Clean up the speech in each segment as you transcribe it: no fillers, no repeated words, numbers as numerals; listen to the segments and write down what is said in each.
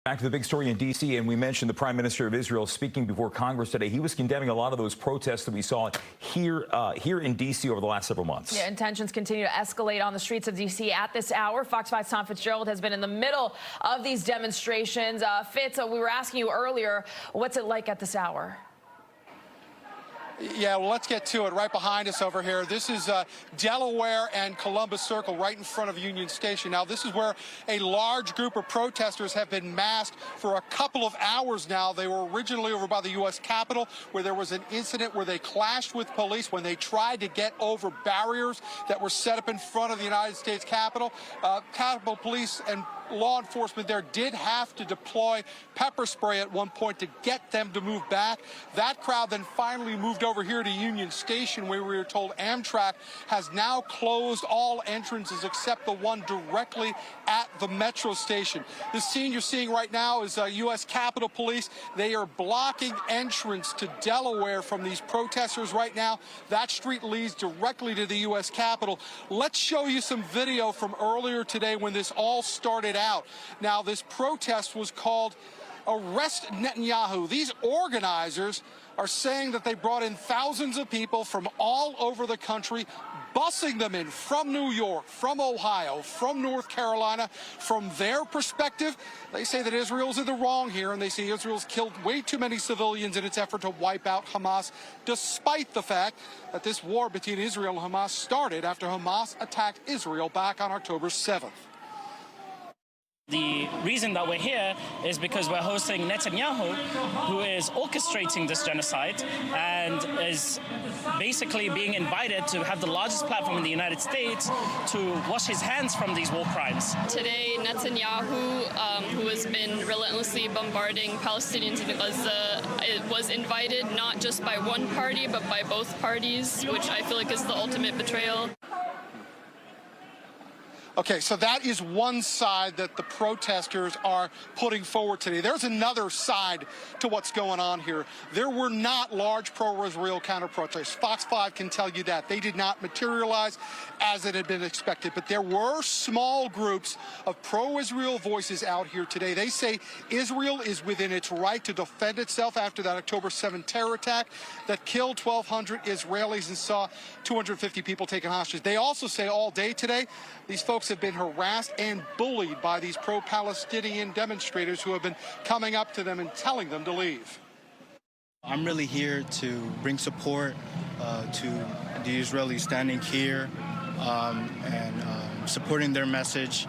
Back to the big story in D.C., and we mentioned the Prime Minister of Israel speaking before Congress today. He was condemning a lot of those protests that we saw here in D.C. over the last several months. Yeah, and tensions continue to escalate on the streets of D.C. at this hour. Fox 5's Tom Fitzgerald has been in the middle of these demonstrations. Fitz, we were asking you earlier, what's it like at this hour? Yeah, well, let's get to it. Right behind us over here, this is Delaware and Columbus Circle right in front of Union Station. Now, this is where a large group of protesters have been massed for a couple of hours now. They were originally over by the U.S. Capitol, where there was an incident where they clashed with police when they tried to get over barriers that were set up in front of the United States Capitol. Capitol Police and law enforcement there did have to deploy pepper spray at one point to get them to move back. That crowd then finally moved over here to Union Station, where we were told Amtrak has now closed all entrances except the one directly at the metro station. The scene you're seeing right now is U.S. Capitol Police. They are blocking entrance to Delaware from these protesters right now. That street leads directly to the U.S. Capitol. Let's show you some video from earlier today when this all started out. Now, this protest was called Arrest Netanyahu. These organizers are saying that they brought in thousands of people from all over the country, busing them in from New York, from Ohio, from North Carolina. From their perspective, they say that Israel's in the wrong here, and they say Israel's killed way too many civilians in its effort to wipe out Hamas, despite the fact that this war between Israel and Hamas started after Hamas attacked Israel back on October 7th. The reason that we're here is because we're hosting Netanyahu, who is orchestrating this genocide and is basically being invited to have the largest platform in the United States to wash his hands from these war crimes. Today, Netanyahu, who has been relentlessly bombarding Palestinians in Gaza, was invited not just by one party, but by both parties, which I feel like is the ultimate betrayal. Okay, so that is one side that the protesters are putting forward today. There's another side to what's going on here. There were not large pro-Israel counter-protests. Fox 5 can tell you that. They did not materialize as it had been expected. But there were small groups of pro-Israel voices out here today. They say Israel is within its right to defend itself after that October 7th terror attack that killed 1,200 Israelis and saw 250 people taken hostage. They also say all day today, these folks have been harassed and bullied by these pro-Palestinian demonstrators who have been coming up to them and telling them to leave. I'm really here to bring support to the Israelis standing here and supporting their message.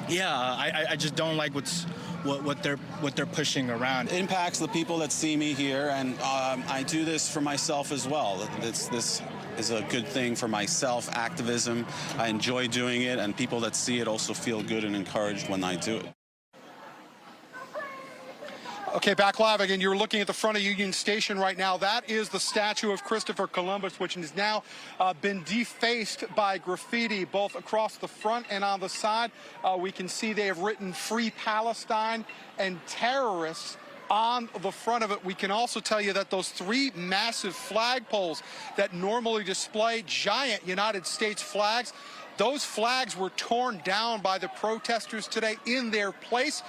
I just don't like what they're pushing around. It impacts the people that see me here, and I do this for myself as well. This is a good thing for myself, activism. I enjoy doing it, and people that see it also feel good and encouraged when I do it. Okay, back live again. You're looking at the front of Union Station right now. That is the statue of Christopher Columbus, which has now been defaced by graffiti both across the front and on the side. We can see they have written "Free Palestine" and "terrorists" on the front of it. We can also tell you that those three massive flagpoles that normally display giant United States flags, those flags were torn down by the protesters today. In their place,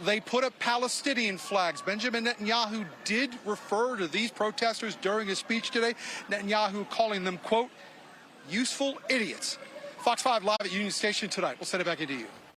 they put up Palestinian flags. Benjamin Netanyahu did refer to these protesters during his speech today. Netanyahu calling them, quote, useful idiots. Fox 5 live at Union Station tonight. We'll send it back into you.